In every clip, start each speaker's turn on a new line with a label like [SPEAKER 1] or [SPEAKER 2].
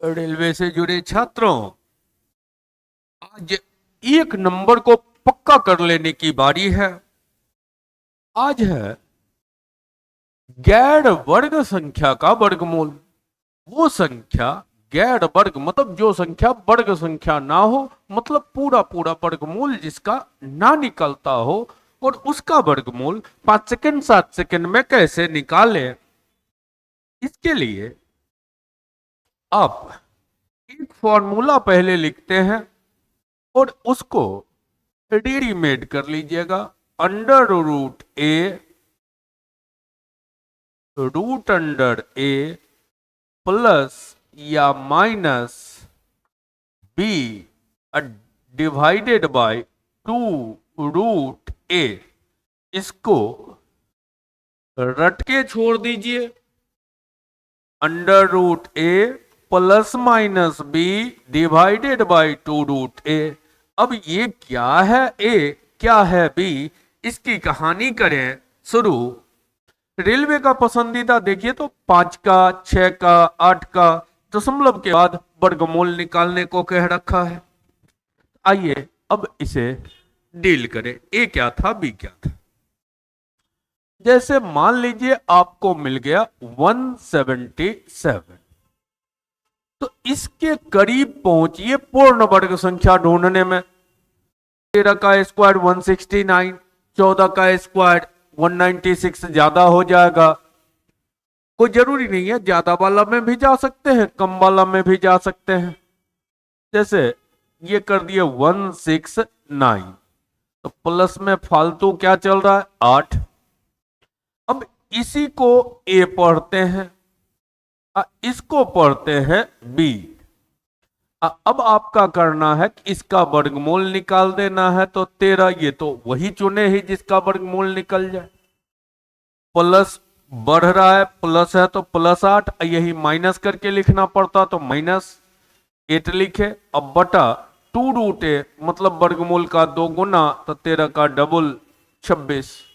[SPEAKER 1] Railway से जुड़े छात्रों, आज एक नंबर को पक्का कर लेने की बारी है। आज है गैर वर्ग संख्या का वर्गमूल। वो संख्या गैर वर्ग मतलब जो संख्या वर्ग संख्या ना हो, मतलब पूरा पूरा वर्गमूल जिसका ना निकलता हो, और उसका वर्गमूल 5 सेकंड 7 सेकंड में कैसे निकालें। इसके लिए आप एक फॉर्मूला पहले लिखते हैं और उसको रेडीमेड कर लीजिएगा। Under root A root under A plus या minus B divided by 2 root A. इसको रट के छोड़ दीजिए। Under root A plus minus B divided by 2 root A. अब ये क्या है ए, क्या है बी, इसकी कहानी करें शुरू। रेलवे का पसंदीदा देखिए तो 5 का, 6 का, 8 का दशमलव के बाद वर्गमूल निकालने को कह रखा है। आइए अब इसे डील करें। ए क्या था, बी क्या था। जैसे मान लीजिए आपको मिल गया 177, तो इसके करीब पहुंचिए पूर्ण वर्ग संख्या ढूंढने में। 13 का स्क्वायर 169, 14 का स्क्वायर 196 ज्यादा हो जाएगा। कोई जरूरी नहीं है, ज्यादा वाला में भी जा सकते हैं, कम वाला में भी जा सकते हैं। जैसे ये कर दिए 169, तो प्लस में फालतू क्या चल रहा है 8। अब इसी को ए पढ़ते हैं, इसको पढ़ते हैं बी। अब आपका करना है कि इसका वर्गमूल निकाल देना है। तो 13, ये तो वही चुने ही जिसका वर्गमूल निकल जाए। प्लस बढ़ रहा है, प्लस है तो प्लस 8, यही माइनस करके लिखना पड़ता तो -8 लिखे। अब बटा 2 रूट ए मतलब वर्गमूल का 2 गुना, तो 13 का डबल 26।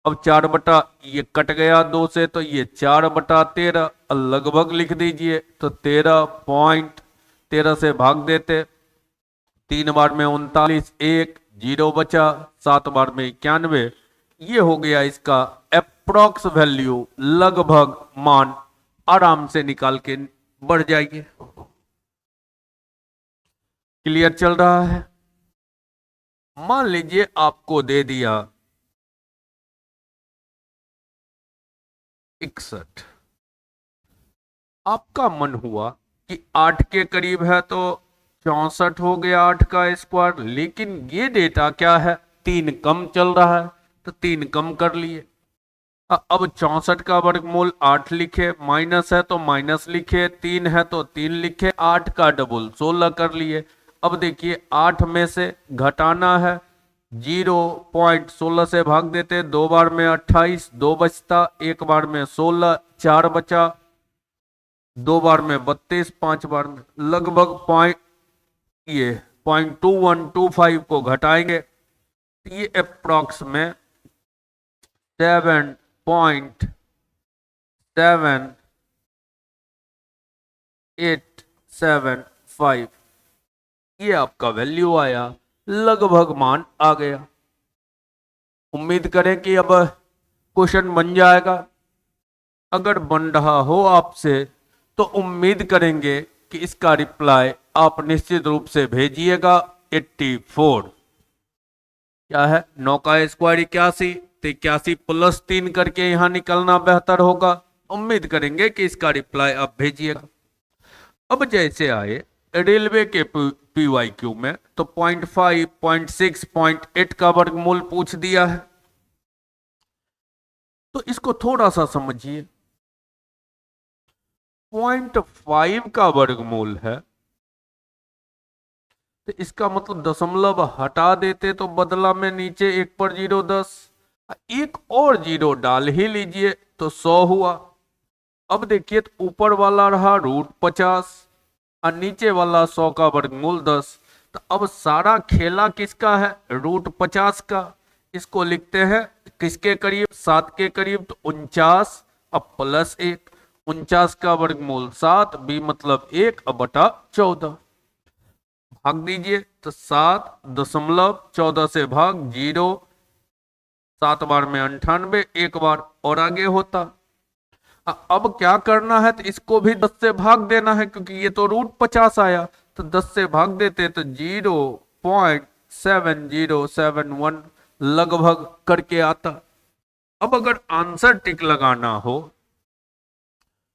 [SPEAKER 1] अब 4 बटा ये कट गया 2 से, तो ये 4 बटा 13 लगभग लिख दीजिए। तो 13 से भाग देते, 3 बार में 39, 1 0 बचा, 7 बार में 91। ये हो गया इसका अप्रोक्स वैल्यू, लगभग मान। आराम से निकाल के बढ़ जाइए। क्लियर चल रहा है। मान लीजिए आपको दे दिया 61, आपका मन हुआ कि 8 के करीब है तो 64 हो गया 8 का स्क्वायर। लेकिन ये डेटा क्या है, 3 कम चल रहा है, तो 3 कम कर लिए। अब 64 का वर्गमूल 8 लिखे, माइनस है तो माइनस लिखे, 3 है तो 3 लिखे, 8 का डबल 16 कर लिए। अब देखिए 8 में से घटाना है, 0.16 से भाग देते, 2 बार में 28, 2 बचता, 1 बार में 16, 4 बचा, 2 बार में 32, 5 बार में लगभग 0.2125 को घटाएंगे, ये अप्रॉक्स में 7.7875 ये आपका वैल्यू आया, लगभग मान आ गया। उम्मीद करें कि अब क्वेश्चन बन जाएगा। अगर बन रहा हो आपसे तो उम्मीद करेंगे कि इसका रिप्लाई आप निश्चित रूप से भेजिएगा। 84 क्या है, 9 का स्क्वायर 81, तो 81 प्लस 3 करके यहां निकलना बेहतर होगा। उम्मीद करेंगे कि इसका रिप्लाई आप भेजिएगा। अब जैसे आए रेलवे के PYQ में, तो 0.5, 0.6, 0.8 का वर्गमूल पूछ दिया है। तो इसको थोड़ा सा समझिए। 0.5 का वर्गमूल है, तो इसका मतलब दशमलव हटा देते तो बदला में नीचे 1 पर 0 10, एक और 0 डाल ही लीजिए तो 100 हुआ। अब देखिए तो ऊपर वाला रहा √50 और नीचे वाला 100 का वर्गमूल 10। तो अब सारा खेला किसका है, √50 का। इसको लिखते हैं किसके करीब, 7 के करीब, तो 49। अब +1, 49 का वर्गमूल 7, बी मतलब 1/14। भाग दीजिए तो 7.14 से भाग 0, 7 बार में 98, एक बार और आगे होता। अब क्या करना है, तो इसको भी 10 से भाग देना है, क्योंकि ये तो √50 आया, तो 10 से भाग देते तो 0.7071 लगभग करके आता। अब अगर आंसर टिक लगाना हो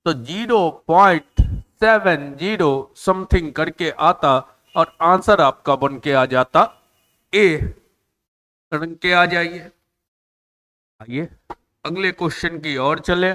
[SPEAKER 1] तो 0.70 समथिंग करके आता और आंसर आपका बन के आ जाता ए। रंग के आ जाइए। आइए अगले क्वेश्चन की ओर चले।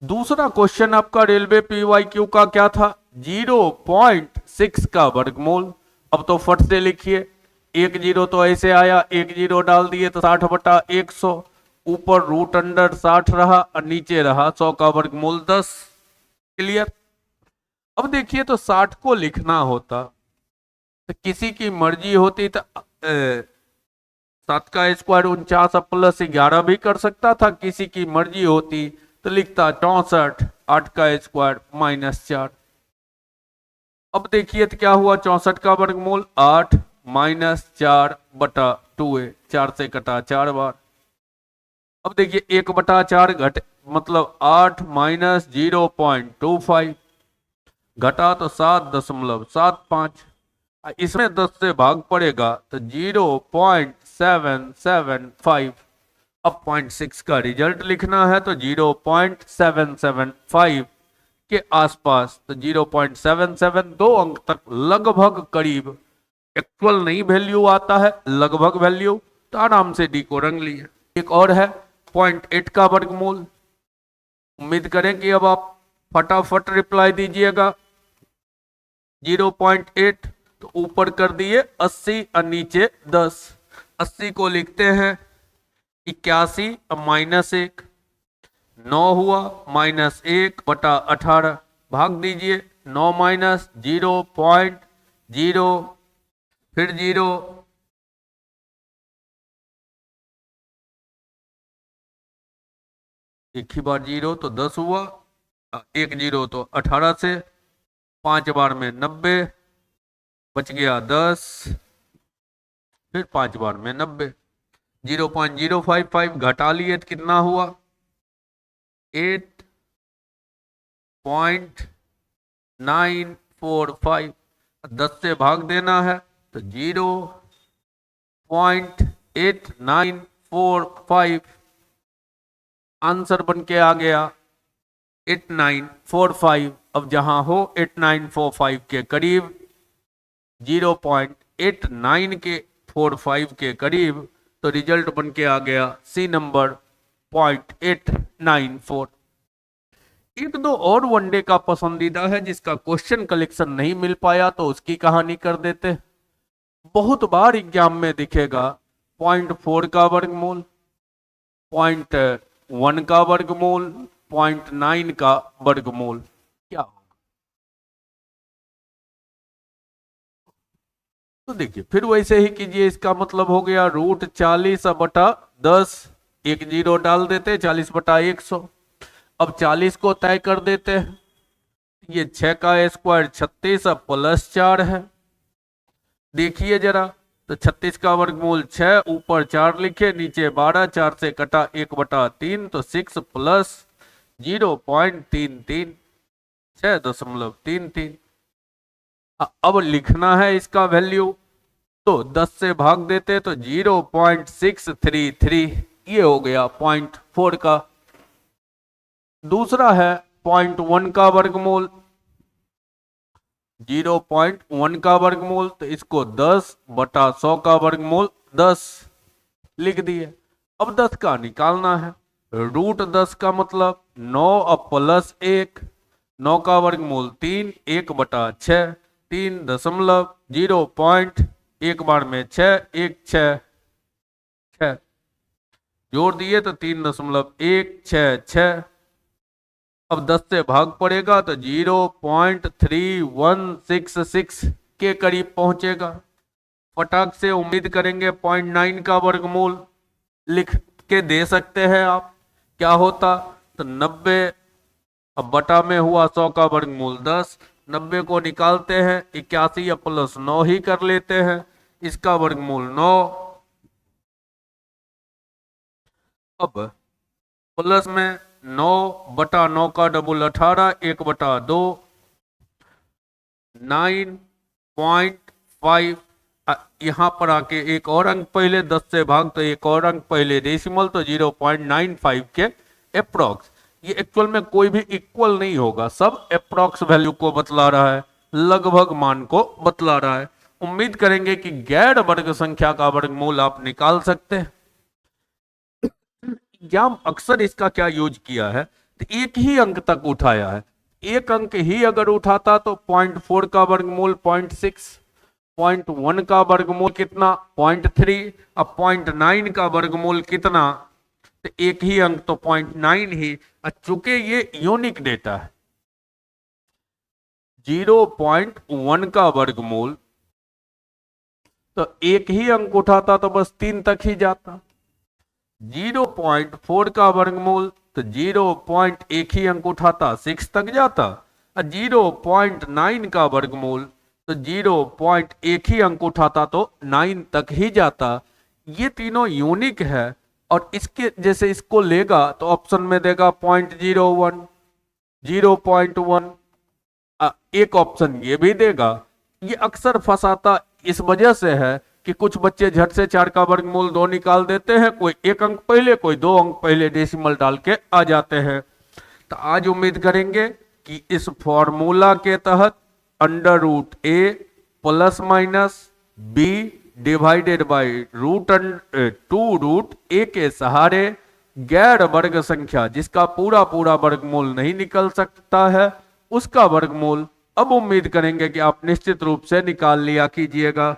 [SPEAKER 1] दूसरा क्वेश्चन आपका रेलवे पीवाईक्यू का क्या था, 0.6 का वर्गमूल। अब तो फट से लिखिए, 1 0 तो ऐसे आया, 1 0 डाल दिए तो 60/100, ऊपर √60 रहा और नीचे रहा 100 का वर्गमूल 10। क्लियर। अब देखिए तो 60 को लिखना होता तो किसी की मर्जी होती तो 7 का स्क्वायर 49 प्लस 11 भी कर सकता था, किसी की मर्जी होती तो लिखता 64, 8 का स्क्वायर -4। अब देखिए तो क्या हुआ, 64 का वर्गमूल 8 -4/2, 4 से कटा 4 बार। अब देखिए 1/4 घट मतलब 8 -0.25, घटा तो 7.75। इसमें 10 से भाग पड़ेगा तो 0.775। अब 0.6 का रिजल्ट लिखना है तो 0.775 के आसपास, तो 0.77, 2 अंक तक लगभग करीब। एक्चुअल नहीं वैल्यू आता है, लगभग वैल्यू, तो आराम से डी को रंग लिए। एक और है 0.8 का वर्गमूल। उम्मीद करें कि अब आप फटाफट रिप्लाई दीजिएगा। 0.8 तो ऊपर कर दिए 80 और नीचे 10। 80 को लिखते हैं 81 और -1, 9 हुआ -1/18, भाग दीजिए 9 -0.0 फिर 0, एक ही बार 0 तो 10 हुआ, 1 0 तो 18 से, 5 बार में 90, बच गया 10, फिर 5 बार में 90। 0.055 घटा लिए तो कितना हुआ, 8.945। 10 से भाग देना है तो 0.8945 आंसर बन के आ गया 8945। अब जहां हो 8945 के करीब, 0.89 के 45 के करीब, तो रिजल्ट बन के आ गया सी नंबर 0.894। एक दो और वनडे का पसंदीदा है जिसका क्वेश्चन कलेक्शन नहीं मिल पाया तो उसकी कहानी कर देते। बहुत बार एग्जाम में दिखेगा 0.4 का वर्गमूल, 0.1 का वर्गमूल, 0.9 का वर्गमूल। क्या होगा? तो देखिए फिर वैसे ही कीजिए, इसका मतलब हो गया √40/10, 1 0 डाल देते 40/100। अब 40 को तय कर देते हैं, ये 6 का स्क्वायर 36 प्लस 4 है। देखिए जरा, तो 36 का वर्गमूल 6, ऊपर 4 लिखे नीचे 12, 4 से कटा 1/3, तो 6 प्लस 0.33, 6.33। अब लिखना है इसका वैल्यू, तो 10 से भाग देते तो 0.633, ये हो गया 0.4 का। दूसरा है 0.1 का वर्गमूल, 0.1 का वर्गमूल, तो इसको 10/100 का वर्गमूल 10 लिख दिए। अब 10 का निकालना है, √10 का मतलब 9 प्लस 1, 9 का वर्गमूल 3, 1/6, 3.0 एक बार में 6, 1 6 6 जोड़ दिए तो 3.166। अब 10 से भाग पड़ेगा तो 0.3166 के करीब पहुंचेगा। फटाक से उम्मीद करेंगे 0.9 का वर्गमूल लिख के दे सकते हैं आप। क्या होता, तो 90 अब बटा में हुआ 100 का वर्गमूल 10, 90 को निकालते हैं 81 या प्लस 9 ही कर लेते हैं, इसका वर्गमूल 9। अब प्लस में 9/9 का डबल 18, 1/2 9.5। यहां पर आके एक और अंक पहले 10 से भाग तो एक और अंक पहले डेसिमल तो 0.95 के अप्रोक्स। ये एक्चुअल में कोई भी इक्वल नहीं होगा, सब अप्रोक्स वैल्यू को बतला रहा है, लगभग मान को बतला रहा है। उम्मीद करेंगे कि गैर वर्ग संख्या का वर्गमूल आप निकाल सकते हैं। या अक्सर इसका क्या यूज किया है, तो एक ही अंक तक उठाया है। एक अंक ही अगर उठाता तो 0.4 का वर्गमूल 0.6, 0.1 का वर्गमूल कितना 0.3, अब 0.9 का वर्गमूल कितना, तो एक ही अंक तो 0.9 ही। चूंकि ये यूनिक डेटा है, 0.1 का वर्गमूल तो एक ही अंक उठाता तो बस 3 तक ही जाता। 0.4 का वर्गमूल तो 0.1 ही अंक उठाता 6 तक जाता। और 0.9 का वर्गमूल तो 0.1 ही अंक उठाता तो 9 तक ही जाता। ये तीनों यूनिक है और इसके जैसे इसको लेगा तो ऑप्शन में देगा 0.01, 0.1, एक ऑप्शन ये भी देगा। ये अक्सर फंसाता इस वजह से है कि कुछ बच्चे झट से 4 का वर्गमूल 2 निकाल देते हैं, कोई एक अंक पहले कोई 2 अंक पहले डेसिमल डाल के आ जाते हैं। तो आज उम्मीद करेंगे कि इस फॉर्मूला के तहत √a plus minus b divided by √2√a के सहारे गैर वर्ग संख्या जिसका पूरा पूरा वर्गमूल नहीं निकल सकता है उसका वर्गमूल अब उम्मीद करेंगे कि आप निश्चित रूप से निकाल लिया कीजिएगा।